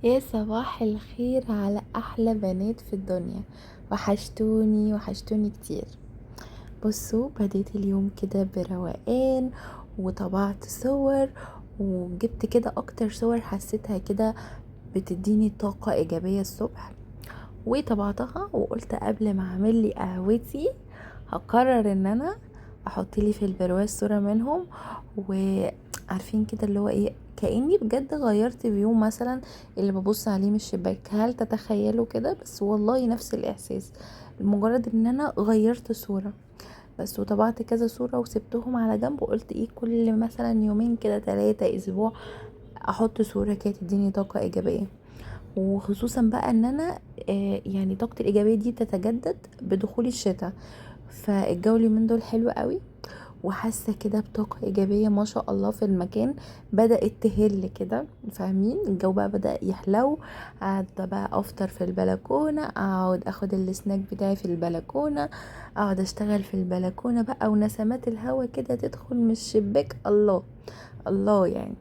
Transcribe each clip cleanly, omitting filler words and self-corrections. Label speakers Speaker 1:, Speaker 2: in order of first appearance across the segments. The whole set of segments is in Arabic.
Speaker 1: يا صباح الخير على احلى بنات في الدنيا. وحشتوني وحشتوني كتير. بصوا، بديت اليوم كده بروقان وطبعت صور، وجبت كده اكتر صور حسيتها كده بتديني طاقة ايجابية الصبح، وطبعتها وقلت قبل ما اعمل لي قهوتي هقرر ان انا احط لي في البرواز صورة منهم. وعارفين كده اللي هو ايه، كأني بجد غيرت فيو مثلا اللي ببص عليه من الشباك. هل تتخيلوا كده؟ بس والله نفس الاحساس، مجرد ان انا غيرت صورة بس. وطبعت كذا صورة وسبتهم على جنب، وقلت ايه كل مثلا يومين كده 3 اسبوع احط صورة كده تديني طاقة ايجابية. وخصوصا بقى ان انا يعني طاقتي الايجابيه دي تتجدد بدخول الشتاء، فالجو اليومين دول حلو قوي، وحاسه كده بطاقه ايجابيه ما شاء الله في المكان. بدات تهل كده، فاهمين؟ الجو بقى بدا يحلو. قاعده بقى افطر في البلكونه، اقعد اخد السناك بتاعي في البلكونه، اقعد اشتغل في البلكونه بقى، ونسمات الهوا كده تدخل من الشباك. الله الله يعني.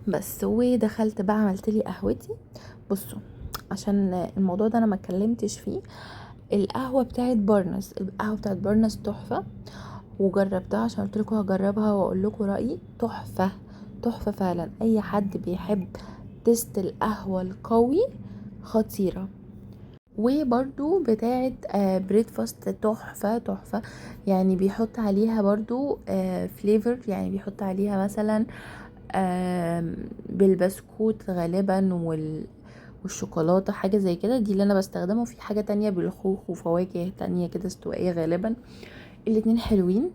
Speaker 1: بس ودخلت بقى عملت لي قهوتي. بصوا، عشان الموضوع ده انا ما اتكلمتش فيه. القهوه بتاعت برنس، القهوه بتاعت برنس تحفه، وجربتها عشان قلت لكم هجربها واقول لكم رايي. تحفه تحفه فعلا. اي حد بيحب تست القهوه القوي خطيره. وبرضو بتاعت بريكفاست تحفة تحفة. يعني بيحط عليها برضو فليفر، يعني بيحط عليها مثلا بالبسكوت غالبا والشوكولاتة، حاجة زي كده. دي اللي انا بستخدمه. في حاجة تانية بالخوخ وفواكه تانية كده استوائية غالبا. الاتنين حلوين.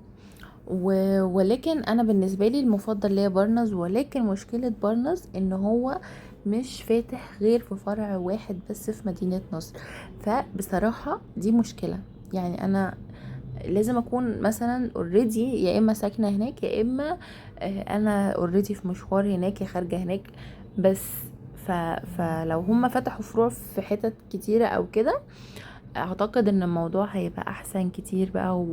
Speaker 1: ولكن انا بالنسبة لي المفضل ليا برنز. ولكن مشكلة برنز ان هو مش فاتح غير في فرع واحد بس في مدينة نصر، فبصراحة دي مشكلة. يعني انا لازم اكون مثلا اوريدي يا اما ساكنه هناك، يا اما انا اوريدي في مشوار هناك يا خارجه هناك. بس فلو هم فتحوا فروع في حتت كتيره او كده، اعتقد ان الموضوع هيبقى احسن كتير بقى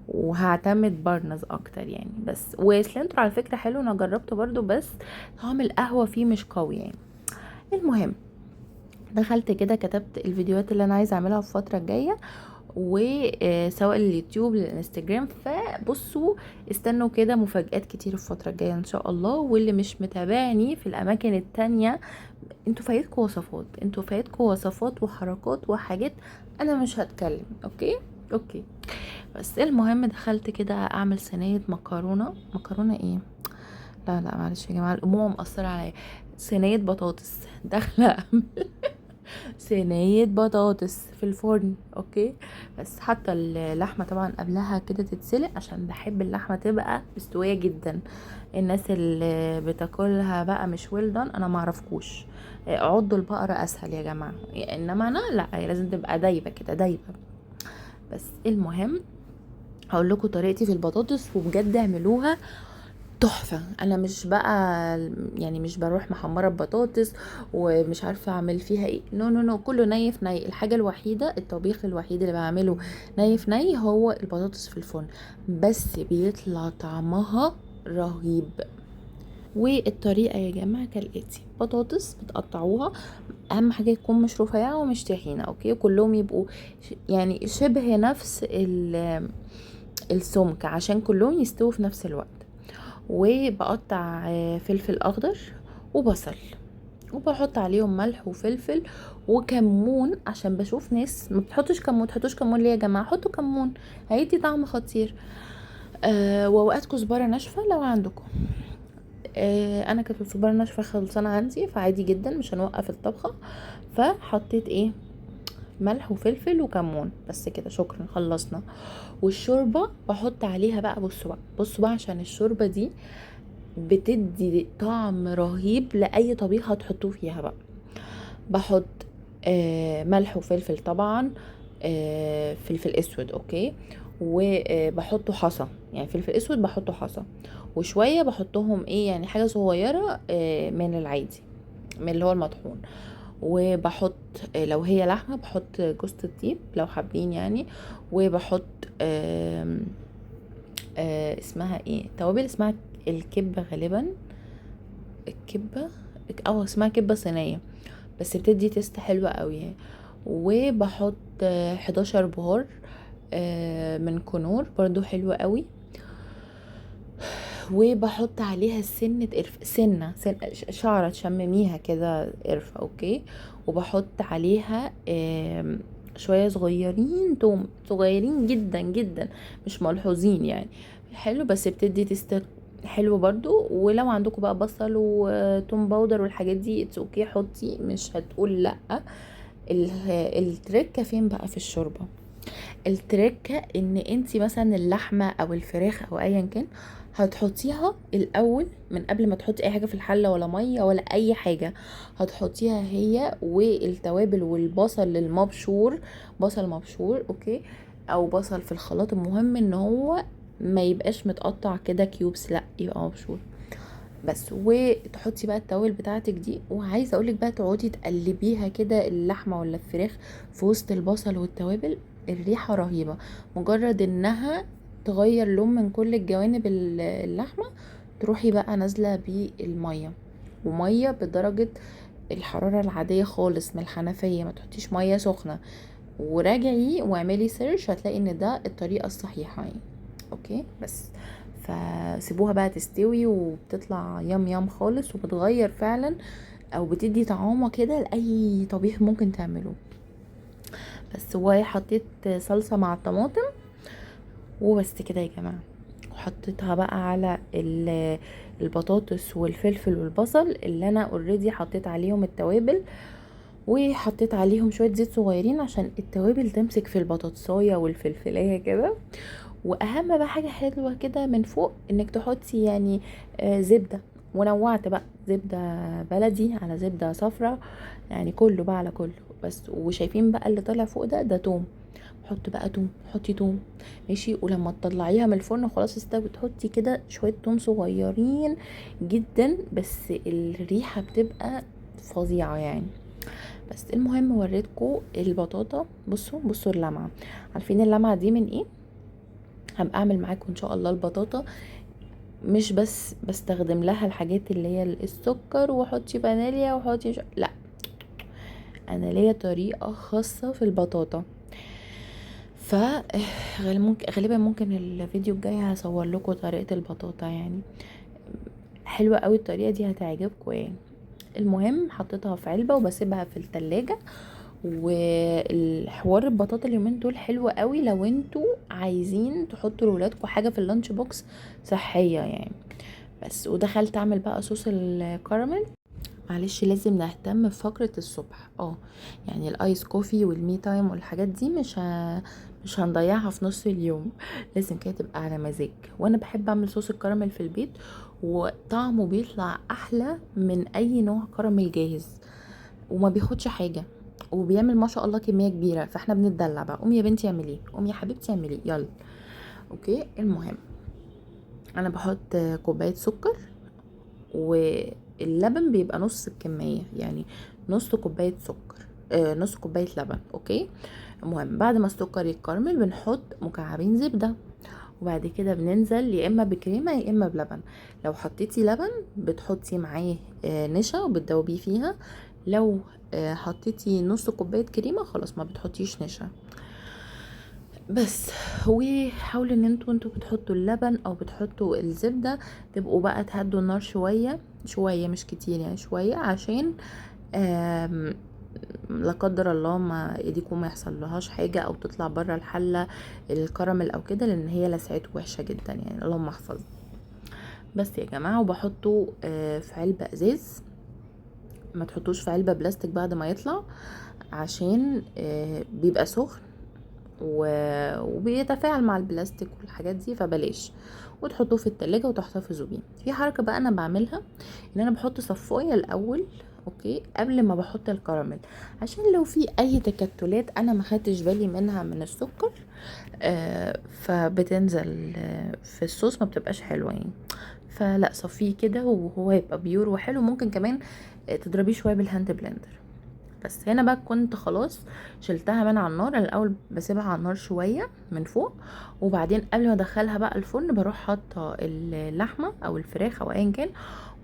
Speaker 1: وهعتمد بارنز اكتر يعني. بس وسلنترو على فكره حلو، انا جربته برضو، بس طعم القهوه فيه مش قوي يعني. المهم، دخلت كده كتبت الفيديوهات اللي انا عايزه اعملها في الفتره الجايه، وسواء اليوتيوب للانستجرام. فبصوا، استنوا كده مفاجآت كتير الفترة الجاية ان شاء الله. واللي مش متابعني في الاماكن التانية، انتوا فايتكوا وصفات، انتوا فايتكوا وصفات وحركات وحاجات. انا مش هتكلم. اوكي اوكي. بس المهم، دخلت كده اعمل صينية مكرونة. مكرونة ايه؟ لا لا معلش يا جماعة، الامومة مأثرة عليا. صينية بطاطس داخلة صينية بطاطس في الفرن. اوكي. بس حتى اللحمة طبعا قبلها كده تتسلق، عشان بحب اللحمة تبقى مستوية جدا. الناس اللي بتاكلها بقى مش ويلدون انا معرفكوش. عضوا البقرة اسهل يا جماعة، انما انا لا، هي لازم تبقى دايبة كده دايبة. بس المهم، هقول لكم طريقتي في البطاطس وبجد اعملوها تحفة. انا مش بقى يعني مش بروح محمرة بطاطس ومش عارفة اعمل فيها ايه. نو نو نو، كله ني في ني. الحاجة الوحيدة، الطبيخ الوحيد اللي بعمله ني في ني هو البطاطس في الفرن، بس بيطلع طعمها رهيب. والطريقة يا جماعة كالآتي: بطاطس بتقطعوها، اهم حاجة يكون مش رفيعة ومش تخينة. اوكي، كلهم يبقوا يعني شبه نفس السمك، عشان كلهم يستووا في نفس الوقت. وبقطع فلفل اخضر وبصل، وبحط عليهم ملح وفلفل وكمون، عشان بشوف ناس ما بتحطش كمون. تحطوش كمون ليه يا جماعه؟ حطوا كمون، هيدي طعم خطير. واوقات كزبره ناشفه لو عندكم. انا كانت الكزبره ناشفه خلصانه عندي، فعادي جدا مش هنوقف الطبخه. فحطيت ايه؟ ملح وفلفل وكمون، بس كده شكرا خلصنا. والشوربه بحط عليها بقى، بصوا بقى بصوا بقى، عشان الشوربه دي بتدي طعم رهيب لاي طبيخه هتحطوه فيها بقى. بحط ملح وفلفل طبعا، فلفل اسود. اوكي. وبحطه حصى، يعني فلفل اسود بحطه حصى. وشويه بحطهم ايه، يعني حاجه صغيره من العادي، من اللي هو المطحون. وبحط لو هي لحمه بحط جوز الطيب لو حابين يعني. وبحط اسمها ايه، توابل اسمها الكبه غالبا. الكبه او اسمها كبة صينية، بس بتدي تيست حلوة قوي يعني. وبحط 11 بهار من كنور برضو حلوة قوي. وبحط عليها سنة قرفة، شعرة تشمميها كده قرفة، اوكي. وبحط عليها شوية صغيرين توم، صغيرين جدا جدا، مش ملحوظين يعني. حلو، بس بتدي تست حلو برضو. ولو عندكم بقى بصل وتوم باودر والحاجات دي اتس اوكي، حطي، مش هتقول لا. التركة فين بقى في الشوربة؟ التركة ان انتي مثلا اللحمة او الفراخ او ايا كان هتحطيها الاول من قبل ما تحطي اي حاجة في الحلة ولا مية ولا اي حاجة. هتحطيها هي والتوابل والبصل المبشور، بصل مبشور اوكي، او بصل في الخلاط. المهم ان هو ما يبقاش متقطع كده كيوبس، لا يبقى مبشور بس. وتحطي بقى التوابل بتاعتك دي، وعايزه اقولك بقى تقعدي تقلبيها كده اللحمه ولا الفراخ في وسط البصل والتوابل. الريحه رهيبه، مجرد انها تغير لون من كل الجوانب اللحمه، تروحي بقى نازله بالميه، وميه بدرجه الحراره العاديه خالص من الحنفيه، ما تحطيش ميه سخنه. وراجعي واعملي سيرش، هتلاقي ان ده الطريقه الصحيحه يعني. اوكي بس. فسيبوها بقى تستوي، وبتطلع يام يام خالص، وبتغير فعلا او بتدي طعامه كده لاي طبيخ ممكن تعمله. بس وحطيت صلصه مع الطماطم وبس كده يا جماعه. وحطيتها بقى على البطاطس والفلفل والبصل اللي انا اوريدي حطيت عليهم التوابل، وحطيت عليهم شويه زيت صغيرين عشان التوابل تمسك في البطاطسايه والفلفلايه كده. واهم بقى حاجه حلوه كده من فوق، انك تحطي يعني زبده. ونوعت بقى زبده بلدي على زبده صفرا، يعني كله بقى على كله بس. وشايفين بقى اللي طالع فوق ده توم، حط بقى توم، حطي توم ماشي. ولما تطلعيها من الفرن خلاص استوت، تحطي كده شويه توم صغيرين جدا، بس الريحه بتبقى فظيعه يعني. بس المهم وريتكم البطاطا. بصوا اللمعه، عارفين اللمعه دي من ايه؟ هبقى اعمل معاكم ان شاء الله البطاطا. مش بس بستخدم لها الحاجات اللي هي السكر وحطي فانيليا وحطي لا، انا ليا طريقه خاصه في البطاطا. ف غالبا ممكن الفيديو الجاي هصور لكم طريقه البطاطا يعني. حلوه قوي الطريقه دي، هتعجبكم يعني. المهم حطيتها في علبه وبسيبها في التلاجة. والحوار البطاطا اليومين دول حلو قوي لو انتوا عايزين تحطوا لولادكم حاجه في اللانش بوكس صحيه يعني. بس ودخلت اعمل بقى صوص الكراميل. معلش لازم نهتم بفقرة الصبح، يعني الايس كوفي والمي تايم والحاجات دي مش هنضيعها في نص اليوم. لازم كده تبقى على مزاج. وانا بحب اعمل صوص الكراميل في البيت، وطعمه بيطلع احلى من اي نوع كراميل جاهز، وما بياخدش حاجة، وبيعمل ما شاء الله كمية كبيرة. فاحنا بنتدلع بقى، قومي يا بنتي اعملي، قومي يا حبيبتي اعملي، يلا. اوكي المهم انا بحط كوباية سكر، واللبن بيبقى نص الكمية يعني، نص كوباية سكر نص كوباية لبن اوكي. المهم بعد ما السكر يتكرمل بنحط مكعبين زبدة، وبعد كده بننزل يا اما بكريمة يا اما بلبن. لو حطيتي لبن بتحطي معاه نشا وبتدوبيه فيها. لو حطيتي نص كوباية كريمة خلاص ما بتحطيش نشا بس. وحاولوا ان انتوا بتحطوا اللبن او بتحطوا الزبدة تبقوا بقى تهدوا النار شوية شوية، مش كتير يعني، شوية، عشان لا قدر الله ما ايديكم ما يحصل لهاش حاجة او تطلع بره الحلة الكراميل او كده، لان هي لسعته وحشة جدا يعني، اللهم احفظ. بس يا جماعة، وبحطه في علبة ازاز، ما تحطوش في علبة بلاستيك بعد ما يطلع، عشان بيبقى سخن وبيتفاعل مع البلاستيك والحاجات دي، فبلاش. وتحطوه في التلاجة وتحتفظوا بيه. في حركة بقى انا بعملها، ان انا بحط صفاية الاول اوكي قبل ما بحط الكراميل، عشان لو في اي تكتلات انا ما خدتش بالي منها من السكر فبتنزل في الصوص، ما بتبقاش حلوه يعني. فلا، صفيه كده وهو يبقى بيور وحلو. ممكن كمان تضربيه شويه بالهاند بلندر. بس هنا بقى كنت خلاص شلتها من على النار. انا الاول بسيبها على النار شويه من فوق، وبعدين قبل ما ادخلها بقى الفرن بروح حاطه اللحمه او الفراخ او ايا كان،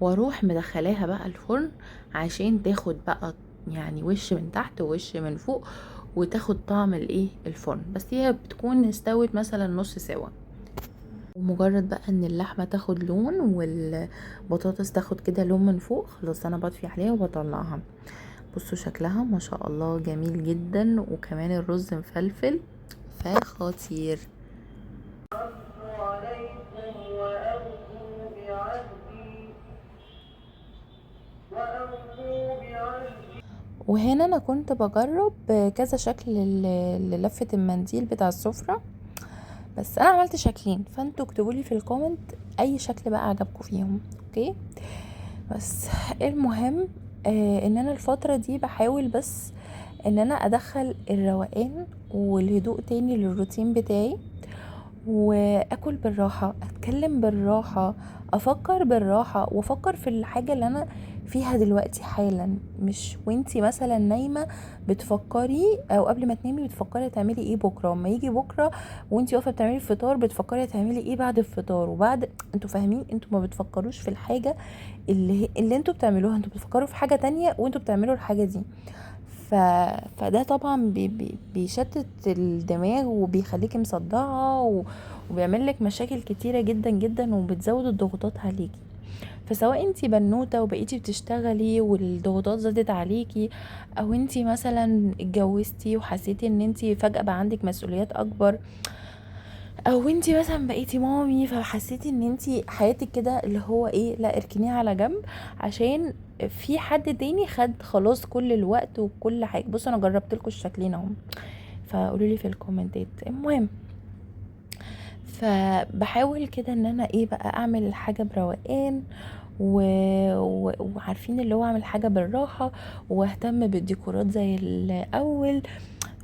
Speaker 1: واروح مدخلاها بقى الفرن عشان تاخد بقى يعني وش من تحت ووش من فوق، وتاخد طعم الايه الفرن. بس هي بتكون استوت مثلا نص سوا. ومجرد بقى ان اللحمة تاخد لون والبطاطس تاخد كده لون من فوق، خلاص انا بطفي عليها وبطلعها. بصوا شكلها ما شاء الله جميل جدا، وكمان الرز مفلفل فخطير. وهنا انا كنت بجرب كذا شكل للفة المنديل بتاع السفرة، بس انا عملت شكلين، فانتوا اكتبولي في الكومنت اي شكل بقى عجبكم فيهم. اوكي. بس المهم ان انا الفترة دي بحاول بس ان انا ادخل الروقان والهدوء تاني للروتين بتاعي، واكل بالراحة، اتكلم بالراحة، افكر بالراحة، وافكر في الحاجة اللي انا فيها دلوقتي حالا، مش وانتي مثلا نايمة بتفكري، او قبل ما تنامي بتفكري تعملي ايه بكرة، اما يجي بكرة وانتي واقفة بتعملي الفطار بتفكري تعملي ايه بعد الفطار وبعد. انتوا فاهمين؟ انتوا ما بتفكروش في الحاجة اللي انتوا بتعملوها، انتوا بتفكروا في حاجة تانية وانتوا بتعملوا الحاجة دي. ف... فده طبعا بيشتت الدماغ وبيخليكي مصدعة وبيعمل لك مشاكل كتيرة جدا جدا، وبتزود الضغوطات عليكي. فسواء انتي بنوتة وبقيتي بتشتغلي والضغوطات زادت عليكي، او انتي مثلا اتجوزتي وحسيتي ان انتي فجأة بقى عندك مسؤوليات اكبر، او انتي مثلا بقيتي مامي فحسيتي ان انتي حياتك كده اللي هو ايه، لا اركنيها على جنب عشان في حد تاني خد خلاص كل الوقت وكل حاجه. بصوا انا جربت لكم الشكلين اهم، فقولوا لي في الكومنتات. المهم، فبحاول كده ان انا ايه بقى اعمل الحاجه بروقان وعارفين اللي هو اعمل حاجه بالراحه، واهتم بالديكورات زي الاول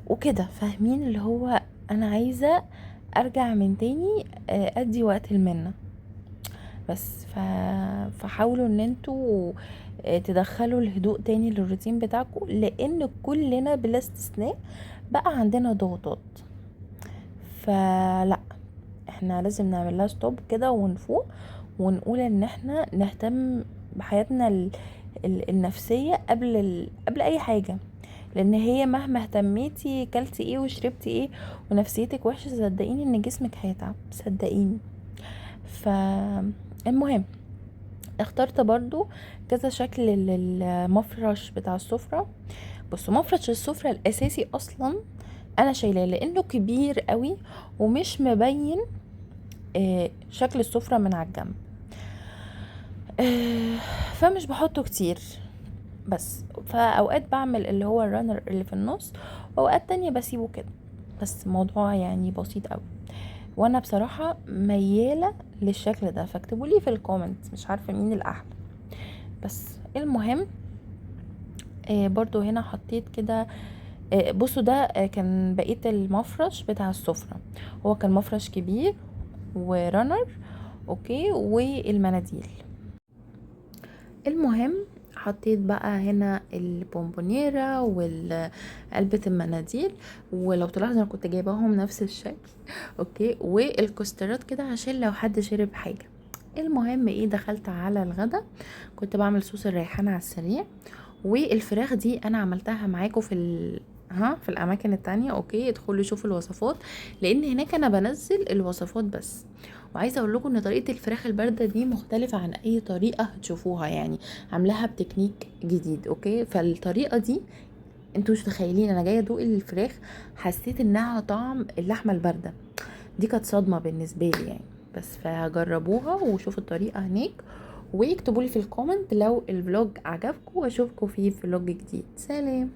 Speaker 1: وكده. فاهمين اللي هو انا عايزه ارجع من تاني ادي وقت المنة بس. فحاولوا ان انتوا تدخلوا الهدوء تاني للروتين بتاعكم، لان كلنا بلا استثناء بقى عندنا ضغوطات. فلا، احنا لازم نعمل لها ستوب كده ونفوق، ونقول ان احنا نهتم بحياتنا النفسية قبل اي حاجة. لان هي مهما اهتميتي كلتي ايه وشربتي ايه ونفسيتك وحشة، صدقيني ان جسمك هيتعب، صدقيني. فالمهم، اخترت برضو كذا شكل للمفرش بتاع السفرة. بصوا مفرش السفرة الاساسي اصلا انا شايلاه لانه كبير قوي ومش مبين شكل السفرة من على الجنب، فمش بحطه كتير. بس فاوقات بعمل اللي هو الرانر اللي في النص، واوقات تانية بسيبه كده. بس موضوع يعني بسيط قوي، وانا بصراحة ميالة للشكل ده، فاكتبوا لي في الكومنت مش عارفة مين الاحلى. بس المهم برضو هنا حطيت كده بصوا ده كان بقية المفرش بتاع السفرة. هو كان مفرش كبير ورنر، اوكي، والمناديل. المهم حطيت بقى هنا البونبونيرة وعلبة المناديل، ولو تلاحظوا انا كنت جايباهم نفس الشكل، اوكي، والكوسترات كده عشان لو حد شرب حاجة. المهم ايه، دخلت على الغدا، كنت بعمل صوص الريحان على السريع. والفراخ دي انا عملتها معاكم في الاماكن التانية، اوكي، ادخلوا شوفوا الوصفات، لان هناك انا بنزل الوصفات بس. وعايزه اقول لكم ان طريقه الفراخ البارده دي مختلفه عن اي طريقه هتشوفوها، يعني عاملاها بتكنيك جديد، اوكي. فالطريقه دي انتوا مش متخيلين، انا جايه ادوق الفراخ حسيت انها طعم اللحمه البارده، دي كانت صدمه بالنسبه لي يعني. بس فجربوها وشوفوا الطريقه هناك، واكتبوا لي في الكومنت لو الفلوج عجبكم، واشوفكم في فلوج جديد. سلام.